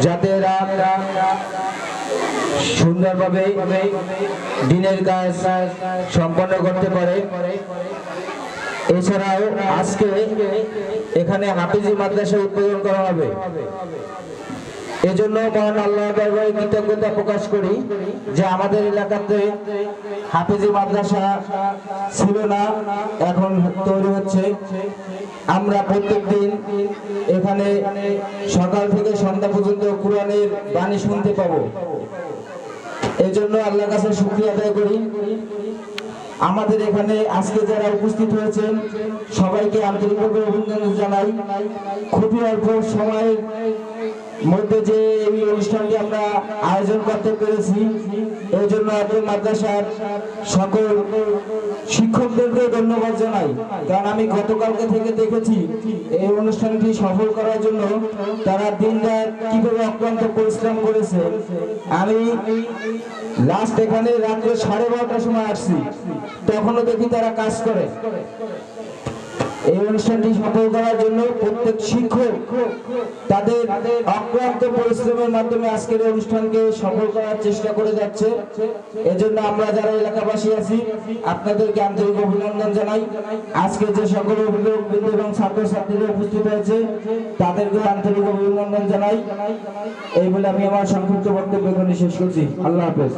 যাতে এরা সুন্দরভাবে দিনের কাজ সম্পন্ন করতে পারে। এছাড়াও আজকে এখানে হাফিজি মাদ্রাসা উদ্বোধন করা হবে। এজন্য মহান আল্লাহর দরবারে কৃতজ্ঞতা প্রকাশ করি যে আমাদের এলাকাতে হাফিজি মাদ্রাসা ছিল না, এখন তৈরি হচ্ছে। আমরা প্রত্যেকদিন এখানে সকাল থেকে সন্ধ্যা পর্যন্ত কোরআনের বাণী শুনতে পাবো। এজন্য আল্লাহর কাছে শুকরিয়া আদায় করি। আমাদের এখানে আজকে যারা উপস্থিত হয়েছেন সবাইকে আন্তরিকভাবে অভিনন্দন জানাই। খুবই অল্প সময়ের মধ্যে যে এই অনুষ্ঠানটি আমরা আয়োজন করতে পেরেছি, এই জন্য আপনার মাদ্রাসার সকল শিক্ষকদেরকে ধন্যবাদ জানাই। কারণ আমি গতকালকে থেকে দেখেছি এই অনুষ্ঠানটি সফল করার জন্য তারা দিনরাত কিভাবে অক্লান্ত পরিশ্রম করেছে। আমি লাস্ট এখানে রাত্রে 12:30টার সময় আসছি, তখনও দেখি তারা কাজ করে। এই অনুষ্ঠানটি সফল করার জন্য প্রত্যেক শিক্ষক তাদের অক্লান্ত পরিশ্রমের মাধ্যমে আজকের এই অনুষ্ঠানকে সফল করার চেষ্টা করে যাচ্ছে। এজন্য আমরা যারা এলাকাবাসী আছি আপনাদেরকে আন্তরিক অভিনন্দন জানাই। আজকে যে সকল অভিভাবকবৃন্দ এবং ছাত্রছাত্রীরা উপস্থিত হয়েছে তাদেরকে আন্তরিক অভিনন্দন জানাই। এই বলে আমি আমার সংক্ষিপ্ত বক্তব্য এখানে শেষ করছি। আল্লাহ হাফেজ।